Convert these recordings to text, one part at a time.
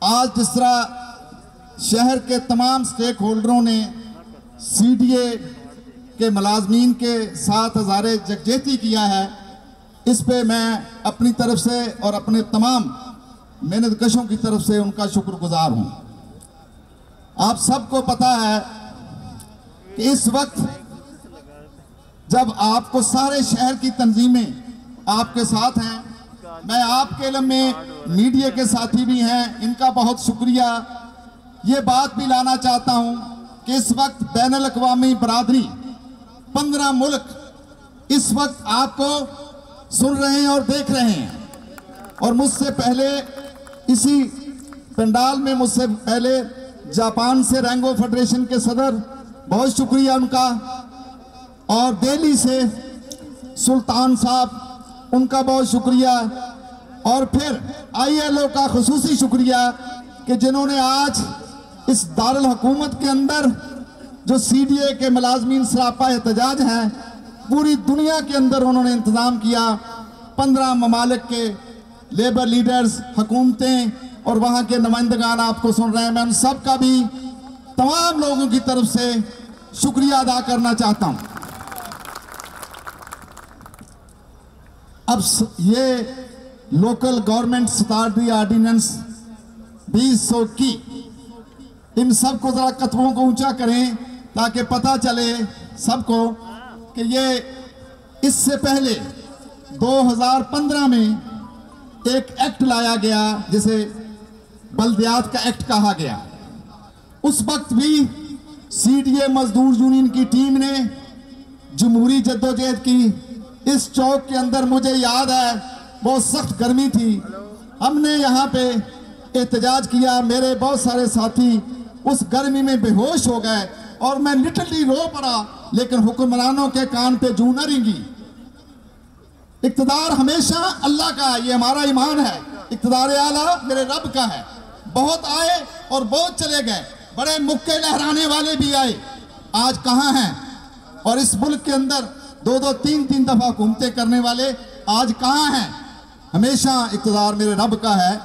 आज जिस तरह शहर के तमाम स्टेक होल्डरों ने CDA के मुलाजमीन के साथ हज़ारे यकजहती किया है, इस पे मैं अपनी तरफ से और अपने तमाम मेहनतकशों की तरफ से उनका शुक्रगुजार हूँ। आप सबको पता है कि इस वक्त जब आपको सारे शहर की तंजीमें आपके साथ हैं, मैं आपके इल्म में मीडिया के साथी भी हैं, इनका बहुत शुक्रिया। ये बात भी लाना चाहता हूँ कि इस वक्त बैनुल अक़वामी बरादरी 15 मुल्क इस वक्त आपको सुन रहे हैं और देख रहे हैं। और मुझसे पहले इसी पंडाल में मुझसे पहले जापान से रैंगो फेडरेशन के सदर, बहुत शुक्रिया उनका, और दिल्ली से सुल्तान साहब, उनका बहुत शुक्रिया, और फिर ILO का खुसूसी शुक्रिया कि जिन्होंने आज इस दारुल हुकूमत के अंदर जो CDA के मुलाजमीन सरापा एहतजाज हैं, पूरी दुनिया के अंदर उन्होंने इंतज़ाम किया। 15 ममालिक के लेबर लीडर्स, हुकूमतें और वहाँ के नुमाइंदगान आपको सुन रहे हैं। मैं उन सब का भी तमाम लोगों की तरफ से शुक्रिया अदा करना चाहता हूँ। अब ये लोकल गवर्नमेंट स्टार्टरी ऑर्डिनेंस 2000 की, इन सब को ज़रा कदमों को ऊंचा करें ताकि पता चले सबको कि ये इससे पहले 2015 में एक एक्ट लाया गया जिसे बल्दियात का एक्ट कहा गया। उस वक्त भी CDA मजदूर यूनियन की टीम ने जमहूरी जद्दोजहद की। इस चौक के अंदर मुझे याद है बहुत सख्त गर्मी थी, हमने यहाँ पे एहतजाज किया। मेरे बहुत सारे साथी उस गर्मी में बेहोश हो गए और मैं लिटरली रो पड़ा, लेकिन हुक्मरानों के कान पे जूं न रेंगी। इक़्तिदार हमेशा अल्लाह का है, ये हमारा ईमान है। इक़्तिदार आला मेरे रब का है। बहुत आए और बहुत चले गए, बड़े मुक्के लहराने वाले भी आए, आज कहाँ हैं? और इस मुल्क के अंदर 2-2, 3-3 दफा हुकूमतें करने वाले आज कहाँ हैं? हमेशा इक़्तिदार मेरे रब का है।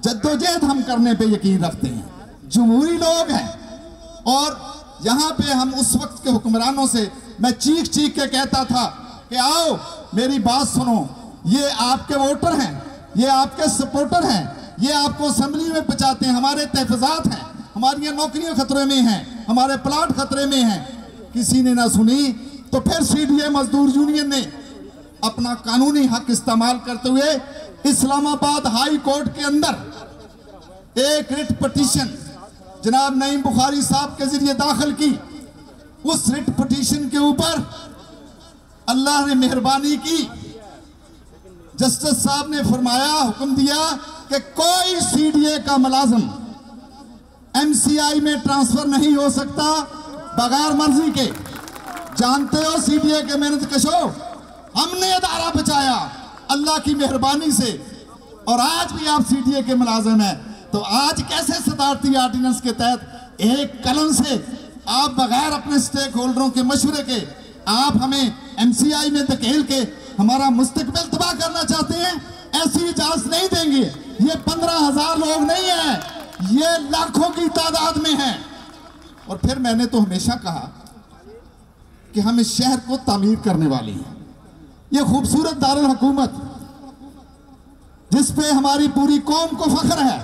जद्दोजहद हम करने पे यकीन रखते हैं, जमहूरी लोग हैं। और यहाँ पे हम उस वक्त के हुक्मरानों से मैं चीख चीख के कहता था कि आओ मेरी बात सुनो, ये आपके वोटर हैं, ये आपके सपोर्टर हैं, ये आपको असेंबली में बचाते हैं, हमारे तहफ़्फ़ुज़ात हैं, हमारी नौकरियां खतरे में हैं, हमारे प्लाट खतरे में हैं। किसी ने ना सुनी, तो फिर CDA मजदूर यूनियन ने अपना कानूनी हक इस्तेमाल करते हुए इस्लामाबाद हाई कोर्ट के अंदर एक रिट पिटीशन जनाब नईम बुखारी साहब के जरिए दाखिल की। उस रिट पिटीशन के ऊपर अल्लाह ने मेहरबानी की, जस्टिस साहब ने फरमाया, हुक्म दिया कि कोई CDA का मुलाजिम MCI में ट्रांसफर नहीं हो सकता बगैर मर्जी के। जानते हो CDA के मेहनतकशों, हमने अदारा बचाया अल्लाह की मेहरबानी से, और आज भी आप CDA के मुलाजिम हैं। तो आज कैसे सदारती ऑर्डिनेंस के तहत एक कलम से आप बगैर अपने स्टेक होल्डरों के मशवरे के आप हमें MCI में धकेल के हमारा मुस्तकबिल तबाह करना चाहते हैं? ऐसी इजाजत नहीं देंगे। ये 15,000 लोग नहीं हैं, ये लाखों की तादाद में हैं। और फिर मैंने तो हमेशा कहा कि हम इस शहर को तामीर करने वाले हैं। ये खूबसूरत दारुल हुकूमत जिस पे हमारी पूरी कौम को फख्र है,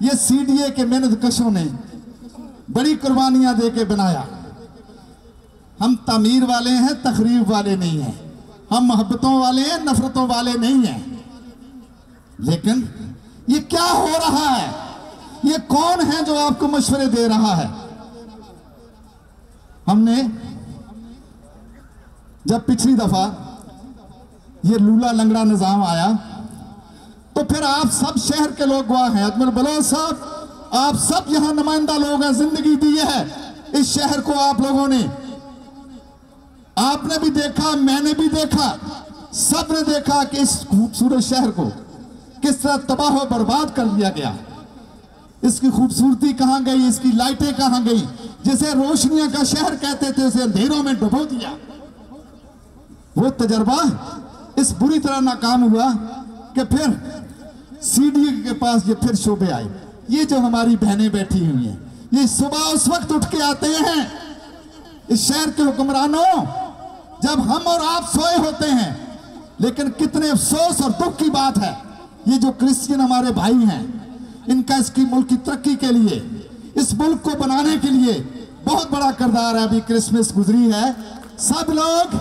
ये CDA के मेहनतकशों ने बड़ी कुर्बानियां दे के बनाया। हम तामीर वाले हैं, तखरीब वाले नहीं हैं। हम मोहब्बतों वाले हैं, नफरतों वाले नहीं हैं। लेकिन ये क्या हो रहा है? ये कौन है जो आपको मशवरे दे रहा है? हमने जब पिछली दफा ये लूला लंगड़ा निजाम आया तो फिर आप सब शहर के लोग गवाह हैं। अजमल बलोच साहब, आप सब यहां नुमाइंदा लोग हैं, जिंदगी दी है इस शहर को आप लोगों ने। आपने भी देखा, मैंने भी देखा, सब ने देखा कि इस खूबसूरत शहर को किस तरह तबाह और बर्बाद कर दिया गया। इसकी खूबसूरती कहां गई, इसकी लाइटें कहां गई? जिसे रोशनियां का शहर कहते थे उसे अंधेरों में डुबो दिया। वो तजर्बा इस बुरी तरह नाकाम हुआ कि फिर CDA के पास ये फिर शोबे आए। ये जो हमारी बहनें बैठी हुई हैं, ये सुबह उस वक्त उठ के आते हैं इस शहर के हुक्मरानों जब हम और आप सोए होते हैं। लेकिन कितने अफसोस और दुख की बात है, ये जो क्रिश्चियन हमारे भाई हैं, इनका इसकी मुल्क की तरक्की के लिए, इस मुल्क को बनाने के लिए बहुत बड़ा किरदार है। अभी क्रिसमस गुजरी है, सब लोग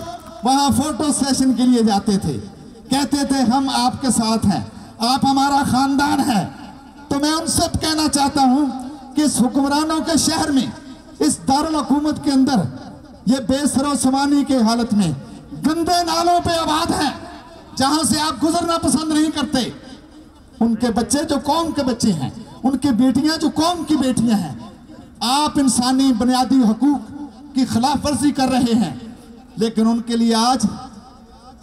वहां फोटो सेशन के लिए जाते थे, कहते थे हम आपके साथ हैं, आप हमारा खानदान है। तो मैं उनसे कहना चाहता हूं कि इस हुक्मरानों के शहर में, इस दारुल हुकूमत के अंदर, ये बेसरो समानी के हालत में गंदे नालों पे आबाद है, जहां से आप गुजरना पसंद नहीं करते। उनके बच्चे जो कौम के बच्चे हैं, उनके बेटियां जो कौम की बेटियां हैं, आप इंसानी बुनियादी हकूक की खिलाफ वर्जी कर रहे हैं। लेकिन उनके लिए आज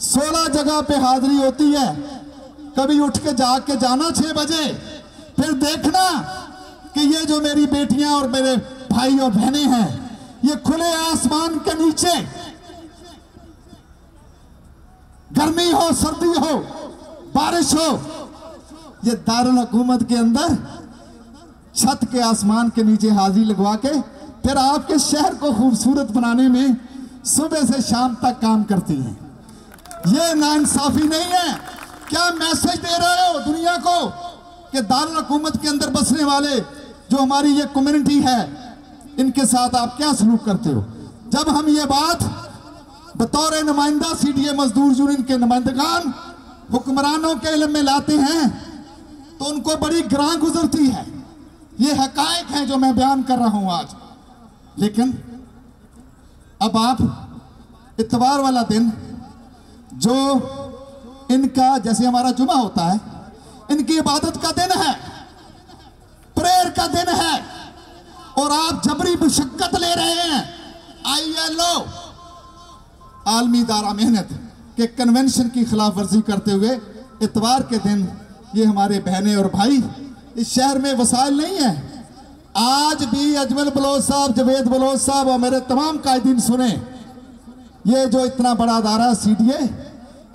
16 जगह पे हाजिरी होती है। कभी उठ के जाके जाना 6 बजे, फिर देखना कि ये जो मेरी बेटियां और मेरे भाई और बहनें हैं, ये खुले आसमान के नीचे, गर्मी हो सर्दी हो बारिश हो, ये दारुल हुकूमत के अंदर छत के आसमान के नीचे हाजिरी लगवा के फिर आपके शहर को खूबसूरत बनाने में सुबह से शाम तक काम करती हैं। ये नाइंसाफी नहीं है। क्या मैसेज दे रहे हो दुनिया को कि दारुल हुकूमत के अंदर बसने वाले जो हमारी ये कम्युनिटी है, इनके साथ आप क्या सलूक करते हो? जब हम ये बात बतौर नुमाइंदा सीडीए मजदूर यूनियन के नुमाइंदगान हुक्मरानों के इल्म में लाते हैं तो उनको बड़ी ग्रां गुजरती है। ये हकायक हैं जो मैं बयान कर रहा हूं आज। लेकिन अब आप इतवार वाला दिन जो इनका, जैसे हमारा जुमा होता है, इनकी इबादत का दिन है, प्रेयर का दिन है, और आप जबरी मुशक्कत ले रहे हैं। ILO आलमी दारा मेहनत के कन्वेंशन की खिलाफ वर्जी करते हुए इतवार के दिन ये हमारे बहनें और भाई, इस शहर में वसाइल नहीं है। आज भी अजमल बलोच साहब, जवेद बलोच साहब और मेरे तमाम कायदीन सुने, ये जो इतना बड़ा अदारा सीडीए,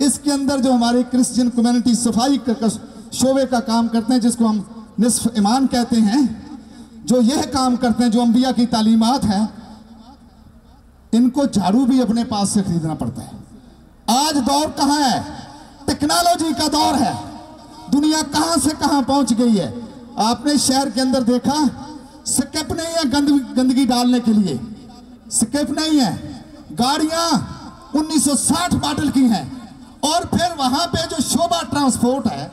इसके अंदर जो हमारी क्रिश्चियन कम्युनिटी सफाई का शोबे का काम करते हैं, जिसको हम निस्फ ईमान कहते हैं, जो यह काम करते हैं, जो अंबिया की तालीमात है, इनको झाड़ू भी अपने पास से खरीदना पड़ता है। आज दौर कहाँ है? टेक्नोलॉजी का दौर है। दुनिया कहां से कहां पहुंच गई है। आपने शहर के अंदर देखा, स्केप नहीं है गंदगी डालने के लिए, स्केप नहीं है। गाड़ियां 1960 मॉडल की हैं। और फिर वहां पे जो शोभा ट्रांसपोर्ट है,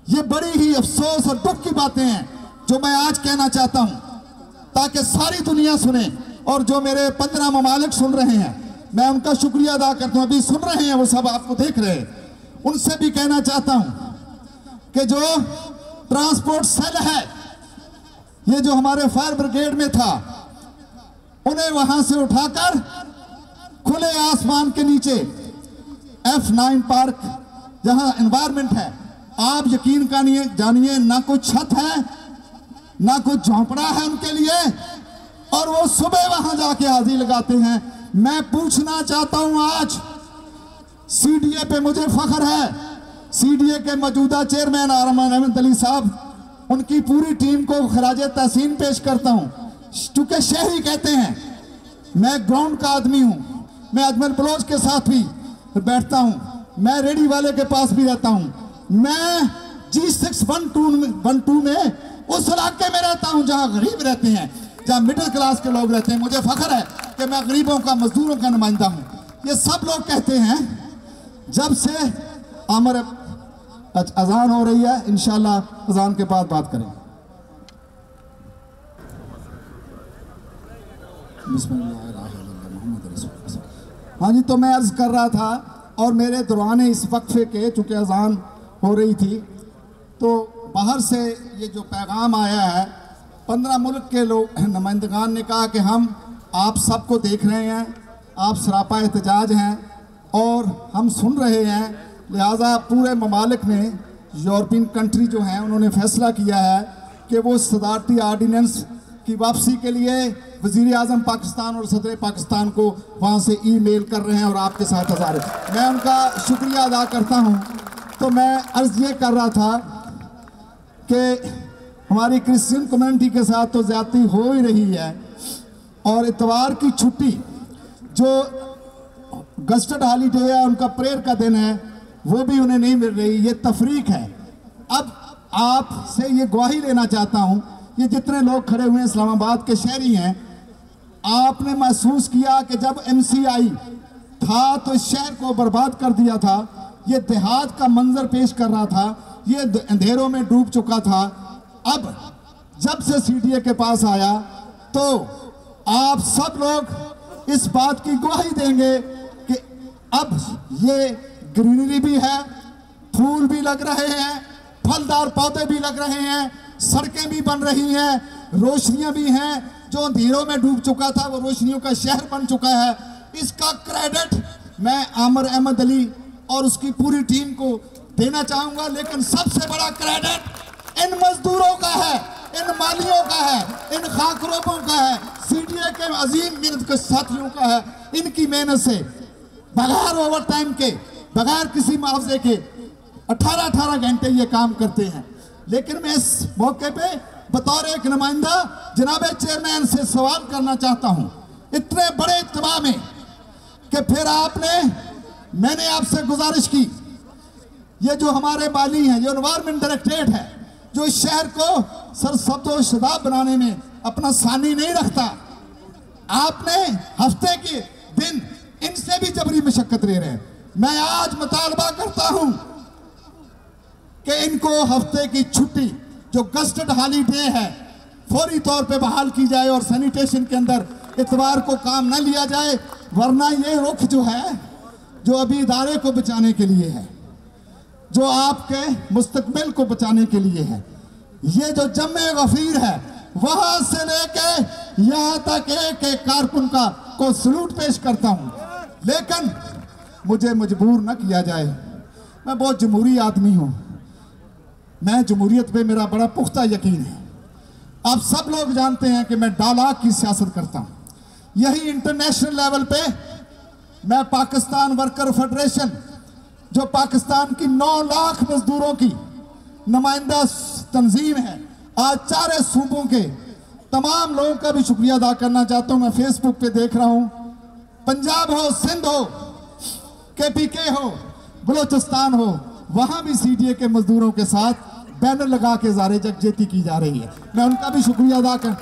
ये बड़ी ही अफसोस और दुख की बातें हैं जो मैं आज कहना चाहता हूं, ताकि सारी दुनिया सुने। और जो मेरे 15 ममालिक सुन रहे हैं, मैं उनका शुक्रिया अदा करता हूं। अभी सुन रहे हैं, वो सब आपको देख रहे हैं। उनसे भी कहना चाहता हूं कि जो ट्रांसपोर्ट सेल है, ये जो हमारे फायर ब्रिगेड में था, उन्हें वहां से उठाकर खुले आसमान के नीचे F9 पार्क, जहां एनवायरमेंट है, आप यकीन जानिए, ना कोई छत है, ना कोई झोंपड़ा है उनके लिए, और वो सुबह वहां जाके हाजिरी लगाते हैं। मैं पूछना चाहता हूं, आज सीडीए पे मुझे फख्र है, सीडीए के मौजूदा चेयरमैन अरमान अहमद अली साहब, उनकी पूरी टीम को खराजे तहसीन पेश करता हूं। चूंकि शहरी कहते हैं, मैं ग्राउंड का आदमी हूं, मैं अजमल बलोच के साथ भी बैठता हूं, मैं रेडी वाले के पास भी रहता हूं, मैं G612 में उस इलाके में रहता हूं जहां गरीब रहते हैं, जहां मिडिल क्लास के लोग रहते हैं। मुझे फख्र है कि मैं गरीबों का, मजदूरों का नुमाइंदा हूं। ये सब लोग कहते हैं। जब से हमारे अजान हो रही है, इंशाल्लाह अजान के बाद बात करें। हाँ जी, तो मैं अर्ज कर रहा था, और मेरे दौरान इस वक्फे के, चूंकि अजान हो रही थी, तो बाहर से ये जो पैगाम आया है, 15 मुल्क के लोग नुमाइंदगान ने कहा कि हम आप सबको देख रहे हैं, आप सरापा एहतजाज हैं और हम सुन रहे हैं, लिहाजा पूरे ममालिक ने, यूरोपियन कंट्री जो हैं, उन्होंने फैसला किया है कि वो सदारती आर्डीनेंस की वापसी के लिए वज़ीर आज़म पाकिस्तान और सदर पाकिस्तान को वहाँ से ईमेल कर रहे हैं और आपके साथ हज़ार। मैं उनका शुक्रिया अदा करता हूँ। तो मैं अर्ज़ ये कर रहा था कि हमारी क्रिश्चियन कम्युनिटी के साथ तो ज्यादती हो ही रही है। और इतवार की छुट्टी जो गस्टेड हॉलीडे है, उनका प्रेयर का दिन है, वो भी उन्हें नहीं मिल रही। ये तफरीक है। अब आपसे ये गवाही लेना चाहता हूँ, ये जितने लोग खड़े हुए हैं इस्लामाबाद के शहरी हैं, आपने महसूस किया कि जब MCI था तो इस शहर को बर्बाद कर दिया था, ये देहात का मंजर पेश कर रहा था, ये अंधेरों में डूब चुका था। अब जब से CDA के पास आया तो आप सब लोग इस बात की गवाही देंगे कि अब ये ग्रीनरी भी है, फूल भी लग रहे हैं, फलदार पौधे भी लग रहे हैं, सड़कें भी बन रही हैं, रोशनियां भी हैं। जो अंधेरों में डूब चुका था वो रोशनियों का शहर बन चुका है। इसका क्रेडिट मैं आमिर अहमद अली और उसकी पूरी टीम को देना चाहूंगा, लेकिन सबसे बड़ा क्रेडिट इन मजदूरों का है, इन मालियों का है, इन खाकरों का है, CDA के अजीम मेहनत के साथियों का है। इनकी मेहनत से बगैर ओवर टाइम के, बगैर किसी मुआवजे के 18-18 घंटे ये काम करते हैं। लेकिन मैं इस मौके पे बतौर एक नुमाइंदा जनाब चेयरमैन से सवाल करना चाहता हूं, इतने बड़े इज्तिमा में कि फिर मैंने आपसे गुजारिश की, ये जो हमारे माली हैं, जो एनवायरमेंट डायरेक्टरेट है, जो इस शहर को सरसब्ज़ शादाब बनाने में अपना सानी नहीं रखता, आपने हफ्ते के दिन इनसे भी जबरी मशक्कत ले रहे हैं। मैं आज मुतालबा करता हूं कि इनको हफ्ते की छुट्टी जो गस्टेड हॉलीडे है फौरी तौर पे बहाल की जाए और सैनिटेशन के अंदर इतवार को काम न लिया जाए, वरना ये रुख जो है, जो अभी इदारे को बचाने के लिए है, जो आपके मुस्तकबिल को बचाने के लिए है, ये जो जम्मे गफीर है, वहां से लेके यहां तक एक कारकुन को सलूट पेश करता हूं। लेकिन मुझे मजबूर न किया जाए, मैं बहुत जमहूरी आदमी हूं, मैं जमहूरियत पे मेरा बड़ा पुख्ता यकीन है। आप सब लोग जानते हैं कि मैं डालाक की सियासत करता हूं। यही इंटरनेशनल लेवल पे मैं पाकिस्तान वर्कर फेडरेशन, जो पाकिस्तान की 9 लाख मजदूरों की नुमाइंदा तंजीम है, आज 4 सूबों के तमाम लोगों का भी शुक्रिया अदा करना चाहता हूं। मैं फेसबुक पे देख रहा हूं, पंजाब हो, सिंध हो, KPK हो, बलोचिस्तान हो, वहां भी CDA के मजदूरों के साथ बैनर लगा के ज़ारे यकजहती की जा रही है। मैं उनका भी शुक्रिया अदा कर।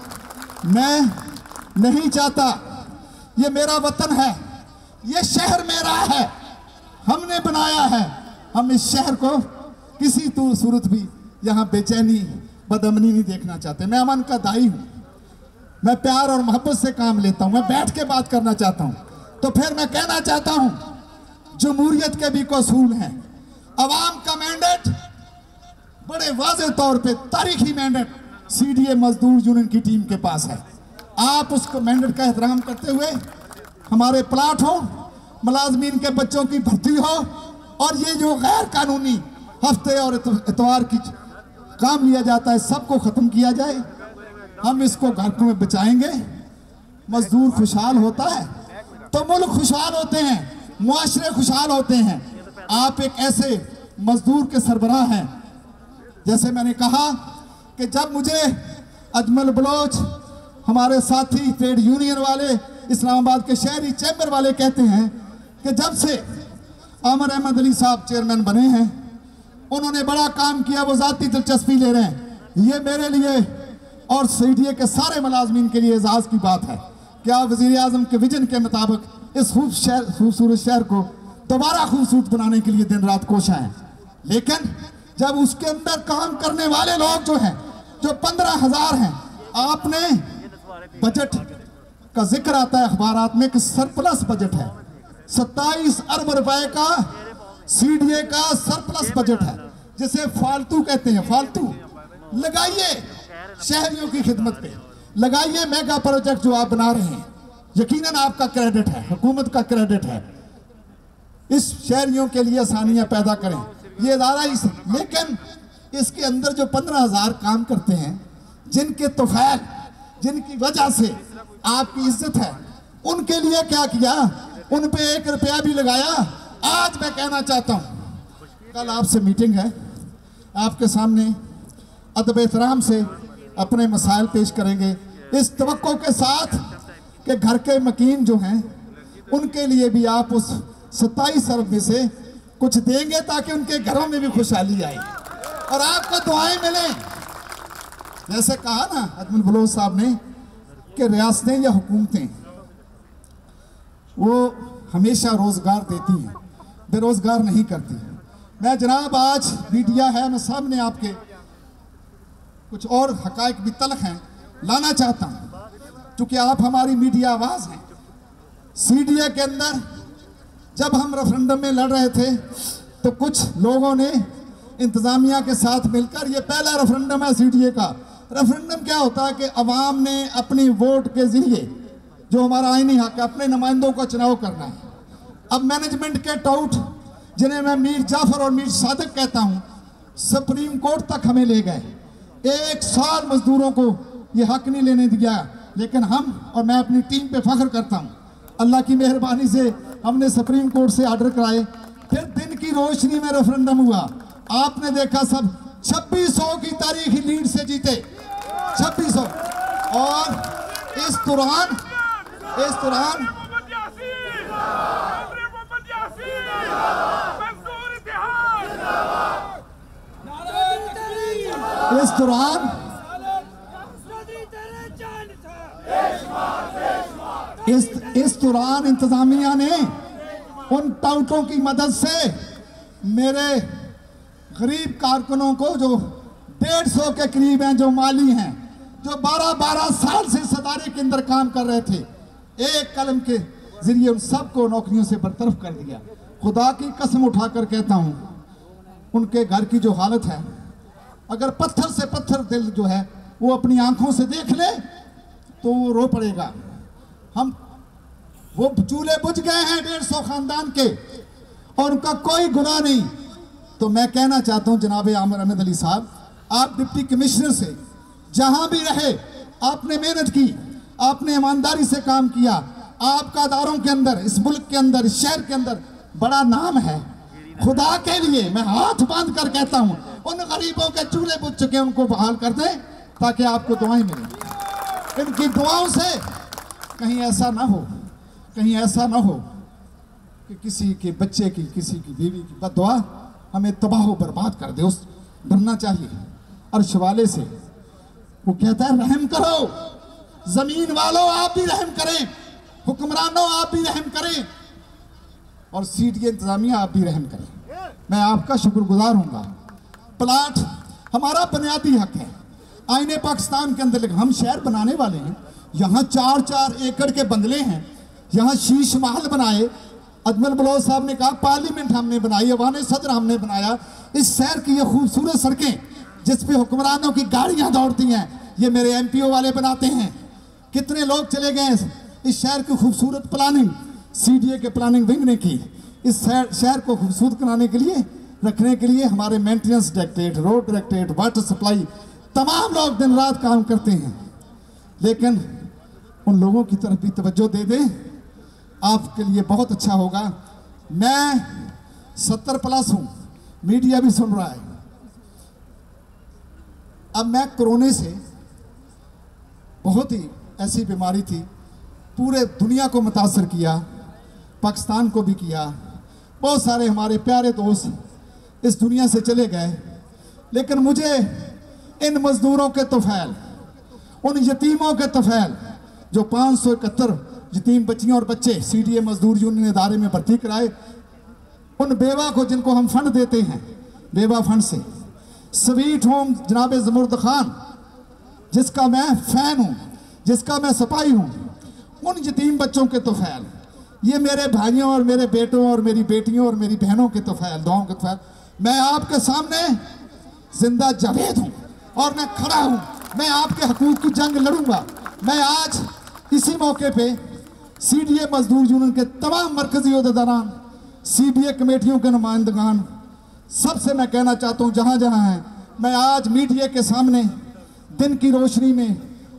मैं नहीं चाहता, ये मेरा वतन है, ये शहर मेरा है, हमने बनाया है, हम इस शहर को किसी सूरत भी यहाँ बेचैनी बदअमनी नहीं देखना चाहते। मैं अमन का दाई हूँ, मैं प्यार और मोहब्बत से काम लेता हूँ, मैं बैठ के बात करना चाहता हूँ। तो फिर मैं कहना चाहता हूँ, जमहूरियत के भी कोई असूल हैं। अवाम का मैंडेट बड़े वाज़ेह तौर पे तारीखी मैंडेट CDA मजदूर यूनियन की टीम के पास है। आप उसको मैंडेट का एहतराम करते हुए हमारे प्लाट हो, मुलाजमीन के बच्चों की भर्ती हो, और ये जो गैर कानूनी हफ्ते और इतवार की काम लिया जाता है, सबको ख़त्म किया जाए। हम इसको घरों में बचाएंगे। मजदूर खुशहाल होता है तो मुल्क खुशहाल होते हैं, मुआशरे खुशहाल होते हैं। आप एक ऐसे मजदूर के सरबराह हैं, जैसे मैंने कहा कि जब मुझे अजमल बलोच, हमारे साथी ट्रेड यूनियन वाले, इस्लामाबाद के शहरी चैम्बर वाले कहते हैं कि जब से आमिर अहमद अली साहब चेयरमैन बने हैं, उन्होंने बड़ा काम किया, वो ज़ाती दिलचस्पी ले रहे हैं। ये मेरे लिए और CDA के सारे मुलाजमीन के लिए एजाज़ की बात है कि आप वज़ीर आज़म के विजन के मुताबिक इस खूबसूरत शहर को दोबारा खूबसूरत बनाने के लिए दिन रात कोशा हैं। लेकिन जब उसके अंदर काम करने वाले लोग जो हैं, जो 15,000 हैं, आपने बजट का जिक्र आता है अखबारात में कि सरप्लस बजट है, 27 अरब रुपए का CDA का सरप्लस बजट है, जिसे फालतू कहते हैं। फालतू लगाइए शहरियों की खिदमत पे, लगाइए मेगा प्रोजेक्ट जो आप बना रहे हैं, यकीनन आपका क्रेडिट है, हुकूमत का क्रेडिट है। इस शहरियों के लिए आसानियां पैदा करें, ये इदारा ही। लेकिन इसके अंदर जो 15,000 काम करते हैं, जिनके तोफैल, जिनकी वजह से आपकी इज्जत है, उनके लिए क्या किया? उन पे 1 रुपया भी लगाया। आज मैं कहना चाहता हूं, कल आपसे मीटिंग है, आपके सामने अदब एहतराम से अपने मसाइल पेश करेंगे, इस तवक्को के साथ कि घर के मकीन जो हैं उनके लिए भी आप उस 27 अरब में से कुछ देंगे ताकि उनके घरों में भी खुशहाली आए और आपको दुआएं मिलें। जैसे कहा ना अजमल बलोच साहब ने कि रियासतें या हुकूमतें वो हमेशा रोज़गार देती हैं, बेरोज़गार नहीं करती। मैं जनाब आज मीडिया है, मैं सामने आपके कुछ और हकायक भी तलख हैं लाना चाहता हूँ, क्योंकि आप हमारी मीडिया आवाज़ हैं। सीडीए के अंदर जब हम रेफरेंडम में लड़ रहे थे तो कुछ लोगों ने इंतज़ामिया के साथ मिलकर, ये पहला रेफरेंडम है सीडीए का। रेफरेंडम क्या होता है कि अवाम ने अपनी वोट के ज़रिए जो हमारा आईनी हक है अपने नुमाइंदों का चुनाव करना है। अब मैनेजमेंट के टाउट जिन्हें मैं मीर जाफर और मीर सादिक कहता हूँ, सुप्रीम कोर्ट तक हमें ले गए। 1 साल मजदूरों को ये हक नहीं लेने दिया, लेकिन हम और मैं अपनी टीम पे फख्र करता हूँ। अल्लाह की मेहरबानी से हमने सुप्रीम कोर्ट से ऑर्डर कराए, फिर दिन की रोशनी में रेफरेंडम हुआ। आपने देखा सब 2600 की तारीखी लीड से जीते, 2600। और इस दौरान इस दौरान इंतजामिया ने उन टाउटों की मदद से मेरे गरीब कारकुनों को जो 150 के करीब हैं, जो माली हैं, जो 12-12 साल से इस अदारे के अंदर काम कर रहे थे, एक कलम के जरिए उन सबको नौकरियों से बरतरफ कर दिया। खुदा की कसम उठाकर कहता हूँ, उनके घर की जो हालत है, अगर पत्थर से पत्थर दिल जो है वो अपनी आंखों से देख ले तो वो रो पड़ेगा। वो चूल्हे बुझ गए हैं 150 खानदान के और उनका कोई गुनाह नहीं। तो मैं कहना चाहता हूं जनाब आमिर अहमद अली साहब, आप डिप्टी कमिश्नर से जहां भी रहे आपने मेहनत की, आपने ईमानदारी से काम किया। आपका अदारों के अंदर, इस मुल्क के अंदर, इस शहर के अंदर बड़ा नाम है। खुदा के लिए मैं हाथ बांध कर कहता हूं, उन गरीबों के चूल्हे बुझ चुके उनको बहाल कर दें ताकि आपको दुआएं मिलें। इनकी दुआओं से कहीं ऐसा ना हो कि किसी के बच्चे की, किसी की बीवी की बद्दुआ हमें तबाह बर्बाद कर दे। उस डरना चाहिए अर्श वाले से। वो कहता है रहम करो, जमीन वालों आप भी रहम करें, हुक्मरानों आप भी रहम करें, और सीडीए इंतजामिया आप भी रहम करें। मैं आपका शुक्रगुजार हूँगा। प्लाट हमारा बुनियादी हक है आईने पाकिस्तान के अंदर, लेकिन हम शहर बनाने वाले हैं। यहाँ 4-4 एकड़ के बंगले हैं, यहाँ शीश महल बनाए। अजमल बलोच साहब ने कहा पार्लियामेंट हमने बनाई, अवान सदर हमने बनाया। इस शहर की ये खूबसूरत सड़कें जिस पे हुक्मरानों की गाड़ियाँ दौड़ती हैं, ये मेरे एमपीओ वाले बनाते हैं। कितने लोग चले गए इस शहर की खूबसूरत प्लानिंग सीडीए के प्लानिंग विंग ने की। इस शहर को खूबसूरत बनाने के लिए, रखने के लिए हमारे maintenance directorate, road directorate, water supply, तमाम लोग दिन रात काम करते हैं। लेकिन उन लोगों की तरफ भी तवज्जो दे दें, आपके लिए बहुत अच्छा होगा। मैं 70+ हूँ, मीडिया भी सुन रहा है। अब मैं कोरोना से, बहुत ही ऐसी बीमारी थी, पूरे दुनिया को मुतासर किया, पाकिस्तान को भी किया। बहुत सारे हमारे प्यारे दोस्त इस दुनिया से चले गए, लेकिन मुझे इन मजदूरों के तोफैल, उन यतीमों के तोफैल जो 571 यतीम बच्चियों और बच्चे सीडीए मजदूर यूनियन इदारे में भर्ती कराए, उन बेवा को जिनको हम फंड देते हैं, बेवा फंड से, स्वीट होम जनाब जमुर्द खान जिसका मैं फ़ैन हूँ, जिसका मैं सिपाही हूँ, उन यतीम बच्चों के तोफैल, ये मेरे भाइयों और मेरे बेटों और मेरी बेटियों और मेरी बहनों के तोफैल, दुआओं के तोफैल। मैं आपके सामने जिंदा जावेद हूँ और मैं खड़ा हूँ। मैं आपके हकूक़ की जंग लड़ूंगा। मैं आज इसी मौके पे सीडीए मजदूर यूनियन के तमाम मरकजी अहदेदारान, सीडीए कमेटियों के नुमाइंदगान, सबसे मैं कहना चाहता हूँ जहाँ जहाँ हैं, मैं आज मीडिया के सामने दिन की रोशनी में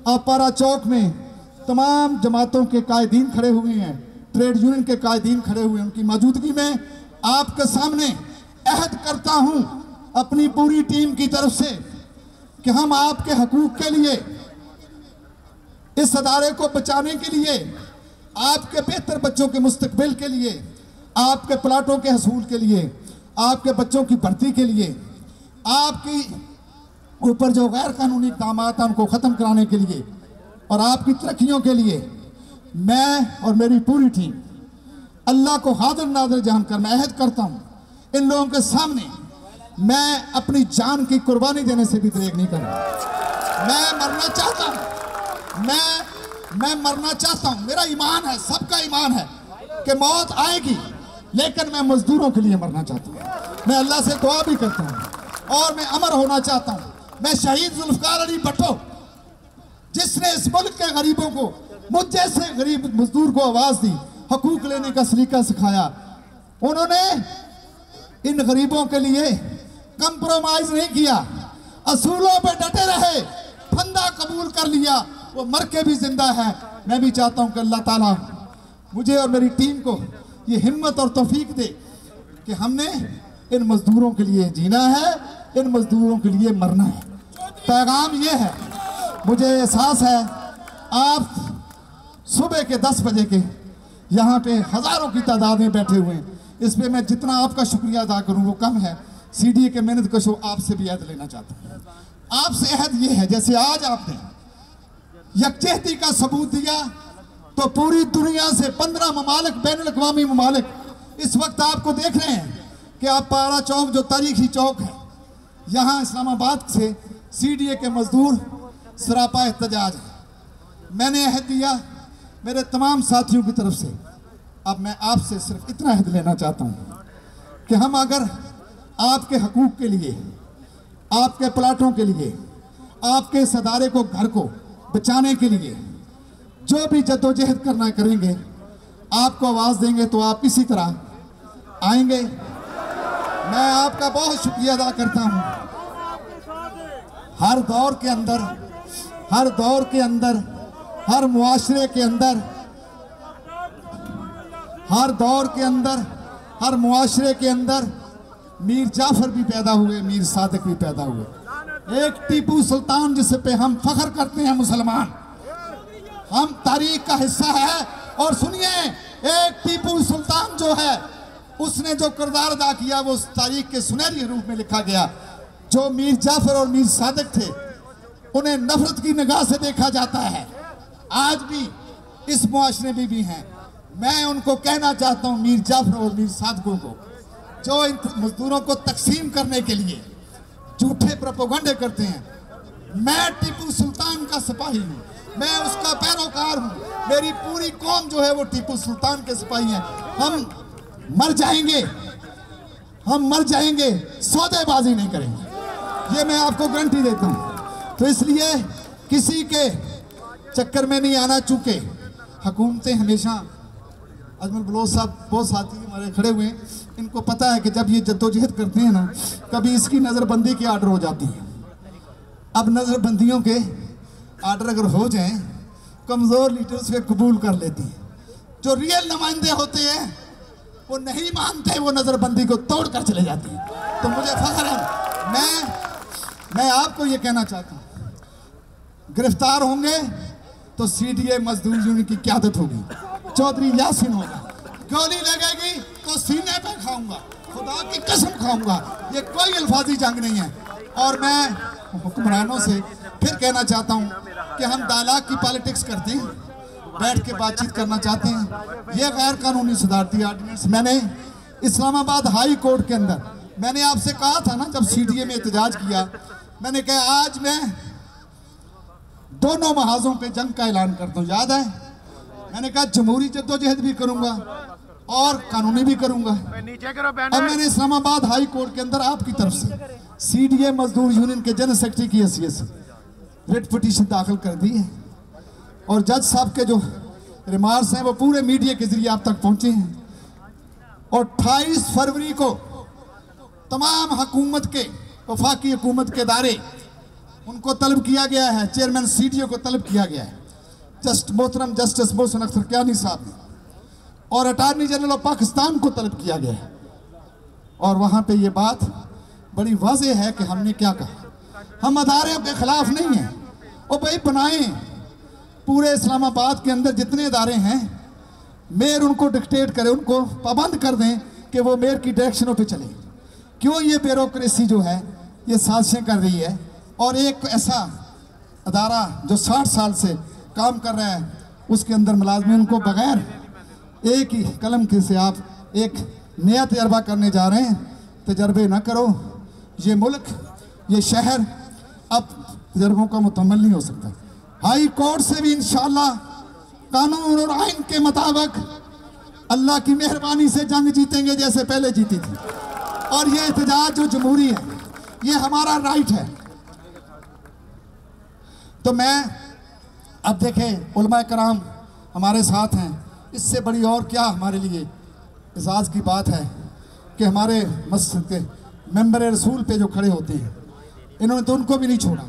आपारा चौक में तमाम जमातों के कायदीन खड़े हुए हैं, ट्रेड यूनियन के कायदीन खड़े हुए हैं, उनकी मौजूदगी में आपके सामने अहद करता हूँ अपनी पूरी टीम की तरफ से कि हम आपके हकूक के लिए, इस अदारे को बचाने के लिए, आपके बेहतर बच्चों के मुस्तकबिल के लिए, आपके प्लाटों के हसूल के लिए, आपके बच्चों की भर्ती के लिए, आपकी ऊपर जो गैर कानूनी इक़दाम हैं उनको ख़त्म कराने के लिए और आपकी तरक्कियों के लिए मैं और मेरी पूरी टीम अल्लाह को हाज़िर नाज़िर जानकर मैं अहद करता हूँ, इन लोगों के सामने मैं अपनी जान की कुर्बानी देने से भी दरेग नहीं करूँगा। मैं मरना चाहता हूँ, मैं मरना चाहता हूँ। मेरा ईमान है, सबका ईमान है कि मौत आएगी, लेकिन मैं मजदूरों के लिए मरना चाहता हूँ। मैं अल्लाह से दुआ भी करता हूँ और मैं अमर होना चाहता हूँ। मैं शहीद जुल्फ़िकार अली भुट्टो, जिसने इस मुल्क के गरीबों को, मुझ जैसे गरीब मजदूर को आवाज़ दी, हकूक लेने का सलीका सिखाया, उन्होंने इन गरीबों के लिए कंप्रोमाइज नहीं किया, असूलों पे डटे रहे, फंदा कबूल कर लिया, वो मर के भी जिंदा है। मैं भी चाहता हूं कि अल्लाह ताला मुझे और मेरी टीम को ये हिम्मत और तौफीक दे कि हमने इन मजदूरों के लिए जीना है, इन मजदूरों के लिए मरना है। पैगाम ये है, मुझे एहसास है आप सुबह के 10 बजे के यहाँ पे हज़ारों की तादाद में बैठे हुए हैं। इस पर मैं जितना आपका शुक्रिया अदा करूँ वो कम है। सीडीए के मेहनत कशो आपसे भी अहद लेना चाहता हूँ। आपसे अहद ये है, जैसे आज आपने यकजहती का सबूत दिया तो पूरी दुनिया से 15 ममालिक, बैनुल अक़वामी ममालिक इस वक्त आपको देख रहे हैं कि आप पारा चौक जो तारीखी चौक है, यहाँ इस्लामाबाद से सीडीए के मजदूर सरापा एहतजाज है। मैंने अहद दिया मेरे तमाम साथियों की तरफ से। अब मैं आपसे सिर्फ इतना अहद लेना चाहता हूँ कि हम अगर आपके हकूक़ के लिए, आपके प्लाटों के लिए, आपके इस अदारे को, घर को बचाने के लिए जो भी जद्दोजहद करना करेंगे, आपको आवाज़ देंगे तो आप इसी तरह आएंगे। मैं आपका बहुत शुक्रिया अदा करता हूँ। हर दौर के अंदर, हर मुआशरे के अंदर, हर मुआशरे के अंदर मीर जाफर भी पैदा हुए, मीर सादिक भी पैदा हुए। एक टीपू सुल्तान जिस पे हम फख्र करते हैं मुसलमान, हम तारीख का हिस्सा है। और सुनिए, एक टीपू सुल्तान जो है उसने जो किरदार अदा किया वो उस तारीख के सुनहरी रूप में लिखा गया। जो मीर जाफर और मीर सादिक थे उन्हें नफरत की निगाह से देखा जाता है, आज भी इस मुआशरे में भी हैं। मैं उनको कहना चाहता हूँ, मीर जाफर और मीर सादिकों को, जो इन मजदूरों को तकसीम करने के लिए झूठे प्रोपेगेंडे करते हैं, मैं टीपू सुल्तान का सिपाही हूँ, मैं उसका पैरोकार हूँ। मेरी पूरी कौम जो है वो टीपू सुल्तान के सिपाही हैं। हम मर जाएंगे, सौदेबाजी नहीं करेंगे, ये मैं आपको गारंटी देता हूँ। तो इसलिए किसी के चक्कर में नहीं आना। चूँकि हुकूमतें हमेशा, अजमल बलोच साहब बहुत साथी हमारे खड़े हुए हैं, इनको पता है कि जब ये जद्दोजहद करते हैं ना, कभी इसकी नज़रबंदी के आर्डर हो जाती है। अब नज़रबंदियों के आर्डर अगर हो जाएं, कमज़ोर लीडर्स वे कबूल कर लेती हैं। जो रियल नुमाइंदे होते हैं वो नहीं मानते, वो नज़रबंदी को तोड़ कर चले जाते हैं। तो मुझे फ़ख्र है, मैं आपको ये कहना चाहता हूँ, गिरफ्तार होंगे तो सीडीए मजदूर यूनियन की क़यादत होगी, चौधरी यासीन होगा। गोली लगेगी तो सीने पे खाऊंगा, खुदा की कसम खाऊंगा। ये कोई अल्फाजी जंग नहीं है। और मैं हुक्मरानों से फिर कहना चाहता हूँ कि हम डायलॉग की पॉलिटिक्स करते हैं, बैठ के बातचीत करना चाहते हैं। ये गैर कानूनी सदारती आर्डिनेंस मैंने इस्लामाबाद हाई कोर्ट के अंदर, मैंने आपसे कहा था ना जब सीडीए में एहतजाज किया, मैंने कहा आज मैं दोनों महाजों पे जंग का ऐलान करता हूँ, याद है? मैंने कहा जमहूरी जद्दोजहद भी करूंगा और कानूनी भी करूंगा। अब मैंने इस्लामाबाद हाई कोर्ट के अंदर आपकी तरफ से सीडीए मजदूर यूनियन के जनरल सेक्रेटरी की हैसियत से रिट पिटीशन दाखिल कर दी है और जज साहब के जो रिमार्क्स हैं वो पूरे मीडिया के जरिए आप तक पहुंचे हैं। और 28 फरवरी को तमाम हुकूमत के, वफाकी हुकूमत के इदारे, उनको तलब किया गया है, चेयरमैन सीडीए को तलब किया गया है, मोहतरम जस्टिस मोहसिन अख्तर कियानी साहब ने, और अटॉर्नी जनरल ऑफ पाकिस्तान को तलब किया गया है। और वहाँ पे ये बात बड़ी वाज़ेह है कि हमने क्या कहा, हम अदारों के खिलाफ नहीं हैं। और भाई बनाएं, पूरे इस्लामाबाद के अंदर जितने इदारे हैं मेयर उनको डिक्टेट करे, उनको पाबंद कर दें कि वो मेयर की डायरेक्शनों पे चले। क्यों ये ब्यूरोक्रेसी जो है ये साजिशें कर रही है। और एक ऐसा अदारा जो 60 साल से काम कर रहा है उसके अंदर मुलाजमीन को बगैर एक ही कलम के से आप एक नया तजर्बा करने जा रहे हैं। तजर्बे ना करो, ये मुल्क ये शहर अब तजर्बों का मुकम्मल नहीं हो सकता। हाई कोर्ट से भी इंशाअल्लाह कानून और आइन के मुताबिक अल्लाह की मेहरबानी से जंग जीतेंगे जैसे पहले जीती थी। और ये एहतजाज जो जमहूरी है ये हमारा राइट है। तो मैं अब देखें उलमा कराम हमारे साथ हैं, इससे बड़ी और क्या हमारे लिए एजाज़ की बात है कि हमारे मस्जिद के मेंबर रसूल पे जो खड़े होते हैं इन्होंने तो उनको भी नहीं छोड़ा।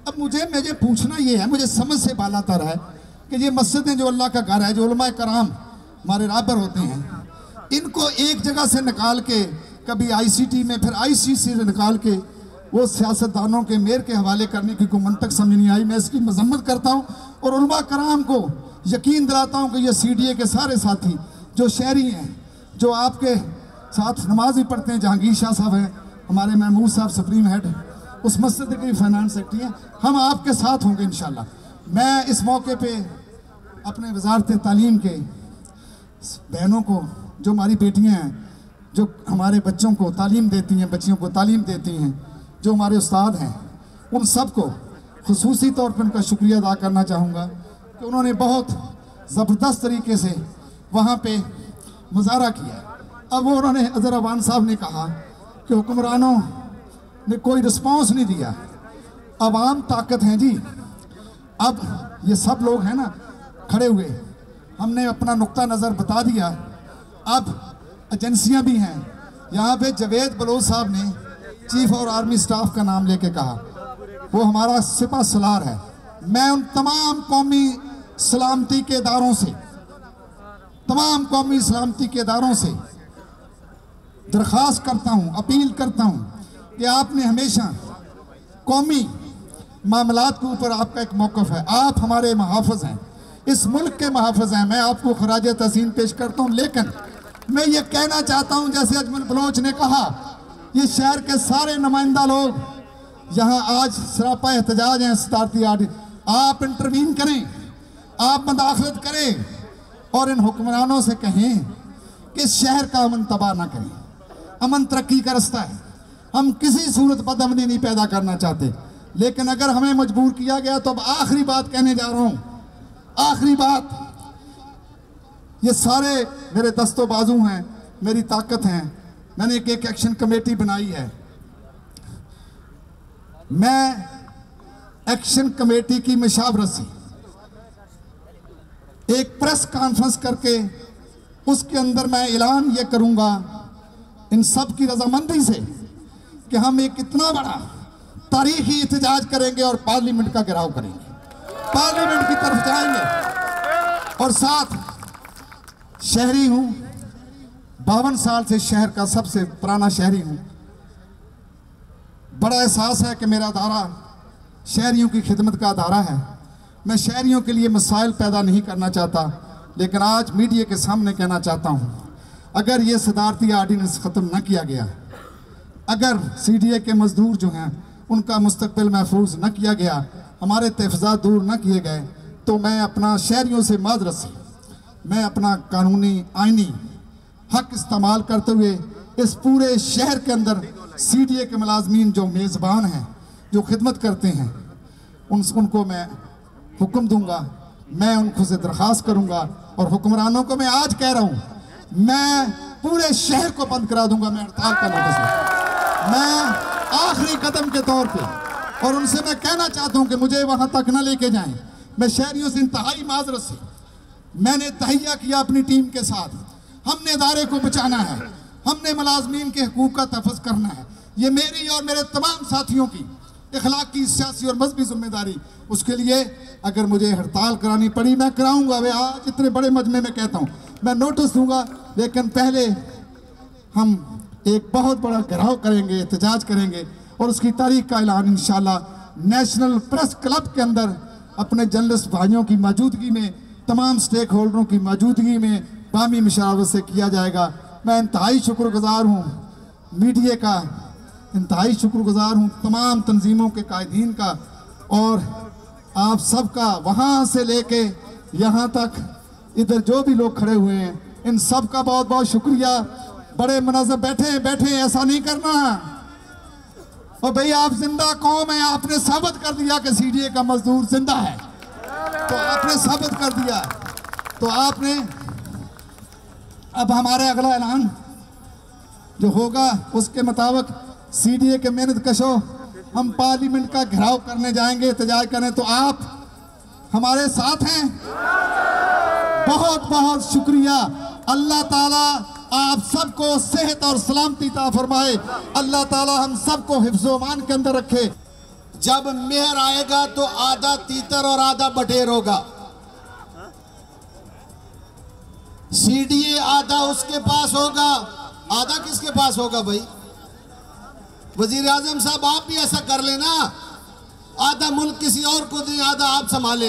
अब मुझे पूछना ये है, मुझे समझ से बालातर है कि ये मस्जिदें जो अल्लाह का घर है, जो उलमा कराम हमारे राबर होते हैं, इनको एक जगह से निकाल के कभी आईसीटी में फिर आईसीसी से निकाल के वो सियासतदानों के मेयर के हवाले करने की कोई मंतक समझ नहीं आई। मैं इसकी मजम्मत करता हूँ और उलमा कराम को यकीन दिलाता हूँ कि ये सीडीए के सारे साथी जो शहरी हैं, जो आपके साथ नमाज भी पढ़ते हैं, जहांगीर शाह साहब हैं, हमारे महमूद साहब सुप्रीम हेड उस मस्जिद के फाइनेंस सेक्रेटरी हैं, हम आपके साथ होंगे इंशाल्लाह। मैं इस मौके पे अपने वजारत तालीम के बहनों को, जो हमारी बेटियां हैं, जो हमारे बच्चों को तालीम देती हैं, बच्चियों को तालीम देती हैं, जो हमारे उस्ताद हैं, उन सब को खुसूसी तौर पर उनका शुक्रिया अदा करना चाहूँगा कि उन्होंने बहुत ज़बरदस्त तरीके से वहाँ पे मुजाहरा किया। अब वो उन्होंने अज़हर अवान साहब ने कहा कि हुक्मरानों ने कोई रिस्पॉन्स नहीं दिया। अवाम ताकत हैं जी। अब ये सब लोग हैं ना खड़े हुए, हमने अपना नुक्ता नज़र बता दिया। अब एजेंसियां भी हैं। यहाँ पे जावेद बलोच साहब ने चीफ और आर्मी स्टाफ का नाम लेके कहा, वो हमारा सिपा सलार है। मैं उन तमाम कौमी सलामती के इदारों से, तमाम कौमी सलामती के इदारों से दरख्वास्त करता हूँ, अपील करता हूँ कि आपने हमेशा कौमी मामलात के ऊपर आपका एक मौक़िफ़ है। आप हमारे मुहाफ़िज़ हैं, इस मुल्क के मुहाफ़िज़ हैं। मैं आपको खराज तहसीन पेश करता हूँ। लेकिन मैं ये कहना चाहता हूँ, जैसे अजमल बलोच ने कहा, ये शहर के सारे नुमाइंदा लोग यहाँ आज सरापा एहतजाज हैं सदारती आर्डर। आप इंटरवीन करें, आप मदाखलत करें और इन हुक्मरानों से कहें कि इस शहर का अमन तबाह ना करें। अमन तरक्की का रास्ता है। हम किसी सूरत बदअमनी नहीं पैदा करना चाहते, लेकिन अगर हमें मजबूर किया गया तो अब आखिरी बात कहने जा रहा हूँ। आखिरी बात, ये सारे मेरे दस्तो बाजू हैं, मेरी ताकत हैं। मैंने एक एक्शन कमेटी बनाई है। मैं एक्शन कमेटी की मशावरत से एक प्रेस कॉन्फ्रेंस करके उसके अंदर मैं ऐलान ये करूंगा इन सब की रजामंदी से कि हम एक इतना बड़ा तारीखी एहतजाज करेंगे और पार्लियामेंट का घेराव करेंगे, पार्लियामेंट की तरफ जाएंगे। और साथ शहरी हूं, 52 साल से शहर का सबसे पुराना शहरी हूं। बड़ा एहसास है कि मेरा अदारा शहरियों की खिदमत का अदारा है। मैं शहरियों के लिए मसाइल पैदा नहीं करना चाहता, लेकिन आज मीडिया के सामने कहना चाहता हूं, अगर ये सदारती आर्डिनेंस ख़त्म न किया गया, अगर सीडीए के मजदूर जो हैं उनका मुस्तकबिल महफूज न किया गया, हमारे तहफ़्ज़ात दूर न किए गए, तो मैं अपना शहरियों से माजरत से मैं अपना कानूनी आइनी हक इस्तेमाल करते हुए इस पूरे शहर के अंदर सीडीए के मुलाजमीन जो मेज़बान हैं, जो खिदमत करते हैं, उनको मैं हुक्म दूंगा। मैं उनको से दरख्वास्त करूंगा और हुक्मरानों को मैं आज कह रहा हूं, मैं पूरे शहर को बंद करा दूंगा। मैं हड़ताल का नोटिस है। मैं आखिरी कदम के तौर पे और उनसे मैं कहना चाहता हूं कि मुझे वहां तक न लेके जाएं। मैं शहरियों से इंतहाई माजरत से मैंने तहैया किया अपनी टीम के साथ। हमने इदारे को बचाना है, हमने मुलाजमीन के हकूक़ का तहफ़्फ़ुज़ करना है। ये मेरी और मेरे तमाम साथियों की इखलाकी, सियासी और मजहबी जिम्मेदारी। उसके लिए अगर मुझे हड़ताल करानी पड़ी मैं कराऊंगा। वे आज इतने बड़े मजमे में कहता हूँ मैं नोटिस दूंगा, लेकिन पहले हम एक बहुत बड़ा घेराव करेंगे, एहतजाज करेंगे और उसकी तारीख का ऐलान इंशाल्लाह नेशनल प्रेस क्लब के अंदर अपने जर्नलिस्ट भाइयों की मौजूदगी में, तमाम स्टेक होल्डरों की मौजूदगी में बामी मशावरत से किया जाएगा। मैं इंतहाई शुक्रगुजार हूँ मीडिया का, इंतहाई शुक्रगुजार हूँ तमाम तंजीमों के कायदीन का, और आप सबका वहाँ से लेके यहाँ तक इधर जो भी लोग खड़े हुए हैं, इन सब का बहुत बहुत शुक्रिया। बड़े मुनाज़िब बैठे बैठे ऐसा नहीं करना। और भाई आप जिंदा कौम है, आपने साबित कर दिया कि सीडीए का मजदूर जिंदा है, तो आपने साबित कर दिया। तो आपने अब हमारे अगला ऐलान जो होगा उसके मुताबिक सीडीए के मेहनत कशो हम पार्लियामेंट का घेराव करने जाएंगे, एहतजाज करने, तो आप हमारे साथ हैं। बहुत बहुत शुक्रिया। अल्लाह ताला आप सबको सेहत और सलामती ता फरमाए। अल्लाह ताला हम सबको हिफ्ज़-ओ-मान के अंदर रखे। जब मेहर आएगा तो आधा तीतर और आधा बटेर होगा। सीडीए आधा उसके पास होगा, आधा किसके पास होगा भाई? वजीर आजम साहब आप भी ऐसा कर लेना, आधा मुल्क किसी और को दें, आधा आप संभाले।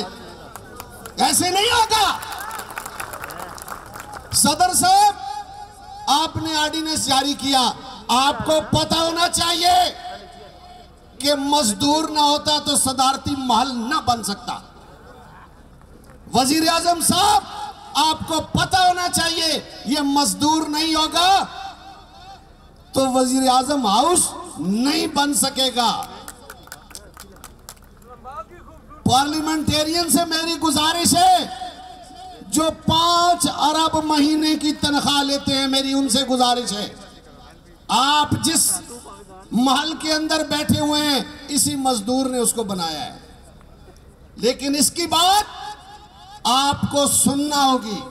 ऐसे नहीं होगा। सदर साहब आपने ऑर्डिनेंस जारी किया, आपको पता होना चाहिए कि मजदूर ना होता तो सदारती महल ना बन सकता। वजीर आजम साहब आपको पता होना चाहिए ये मजदूर नहीं होगा तो वजीर आजम हाउस नहीं बन सकेगा। पार्लियामेंटेरियन से मेरी गुजारिश है, जो 5 अरब महीने की तनख्वाह लेते हैं, मेरी उनसे गुजारिश है, आप जिस महल के अंदर बैठे हुए हैं इसी मजदूर ने उसको बनाया है, लेकिन इसकी बात आपको सुनना होगी।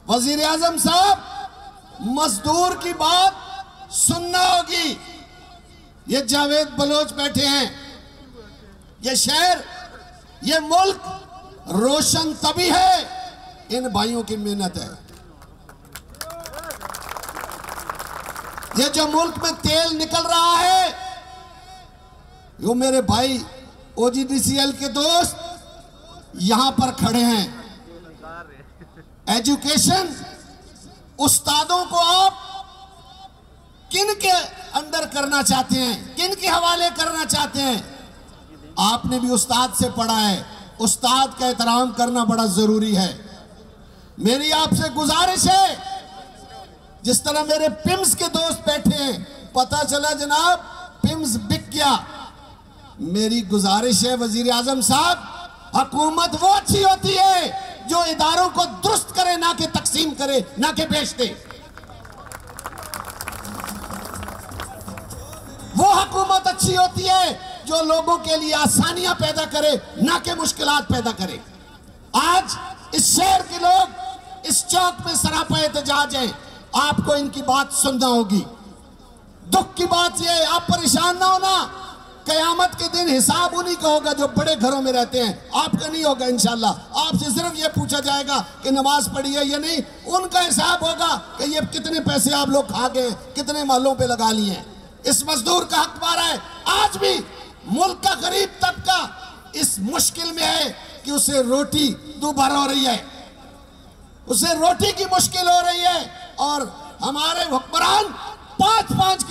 वजीर आजम साहब मजदूर की बात सुनना होगी। ये जावेद बलोच बैठे हैं, ये शहर, ये मुल्क रोशन तभी है इन भाइयों की मेहनत है। ये जो मुल्क में तेल निकल रहा है, वो मेरे भाई ओजीडीसीएल के दोस्त यहां पर खड़े हैं। एजुकेशन उस्तादों को आप किन के अंडर करना चाहते हैं, किन के हवाले करना चाहते हैं? आपने भी उस्ताद से पढ़ा है, उस्ताद का एहतराम करना बड़ा जरूरी है। मेरी आपसे गुजारिश है, जिस तरह मेरे पिम्स के दोस्त बैठे हैं, पता चला जनाब पिम्स बिक गया, मेरी गुजारिश है वजीर आजम साहब, हुकूमत वो अच्छी होती है जो इदारों को दुरुस्त करे, ना कि तकसीम करे, ना कि बेच दे। वो हुकूमत अच्छी होती है जो लोगों के लिए आसानियां पैदा करे, ना कि मुश्किलात पैदा करे। आज इस शहर के लोग इस चौक में सरापा एहतजाज है, आपको इनकी बात सुनना होगी। दुख की बात यह है, आप परेशान ना होना, कयामत के दिन हिसाब उन्हीं का होगा जो बड़े घरों में रहते हैं, आपका नहीं होगा इंशाल्लाह। आपसे सिर्फ ये पूछा जाएगा कि नमाज पढ़ी है या नहीं, उनका हिसाब होगा कि ये कितने पैसे आप लोग खा गए, कितने मालों पे लगा लिए हैं। इस मजदूर का हक मारा है। आज भी मुल्क का गरीब तबका इस मुश्किल में है कि उसे रोटी दोबारा हो रही है, उसे रोटी की मुश्किल हो रही है, और हमारे हुक्मरान 5-5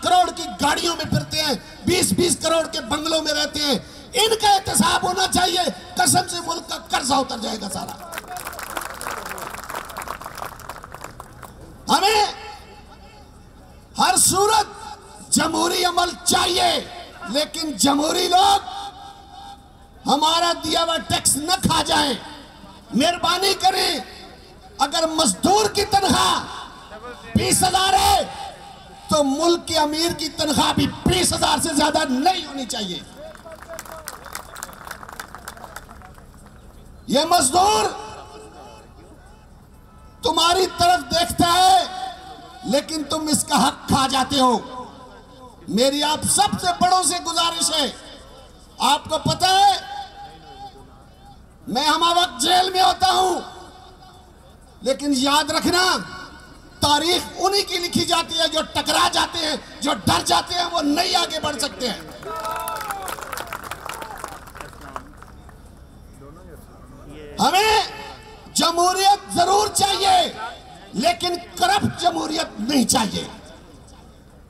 करोड़ की गाड़ियों में फिरते हैं, 20-20 करोड़ के बंगलों में रहते हैं। इनका एहतसाब होना चाहिए, कसम से मुल्क का कर्जा उतर जाएगा सारा। हमें हर सूरत जमहूरी अमल चाहिए, लेकिन जमहूरी लोग हमारा दिया हुआ टैक्स न खा जाएं। मेहरबानी करें, अगर मजदूर की तनख्वाह 20,000 है तो मुल्क के अमीर की तनख्वाह भी 20,000 से ज्यादा नहीं होनी चाहिए। यह मजदूर तुम्हारी तरफ देखता है, लेकिन तुम इसका हक खा जाते हो। मेरी आप सबसे बड़ों से गुजारिश है, आपको पता है मैं हम वक्त जेल में होता हूं, लेकिन याद रखना तारीख उन्हीं की लिखी जाती है जो टकरा जाते हैं, जो डर जाते हैं, वो नहीं आगे बढ़ सकते हैं। हमें जमहूरियत जरूर चाहिए, लेकिन करप्ट जमहूरियत नहीं चाहिए,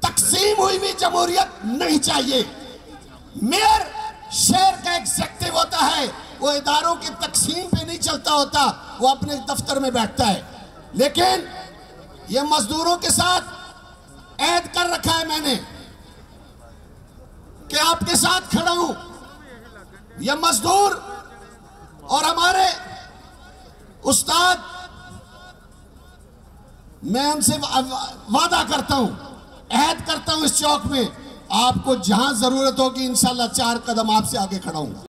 तकसीम हुई भी जमहूरियत नहीं चाहिए। मेयर शहर का एग्जीक्यूटिव होता है, वो इदारों की तकसीम पे नहीं चलता होता, वो अपने दफ्तर में बैठता है। लेकिन ये मजदूरों के साथ ऐद कर रखा है मैंने कि आपके साथ खड़ा हूं। ये मजदूर और हमारे उस्ताद, मैं उनसे वादा करता हूं, ऐद करता हूं, इस चौक में आपको जहां जरूरत होगी इंशाल्लाह 4 कदम आपसे आगे खड़ा हूंगा।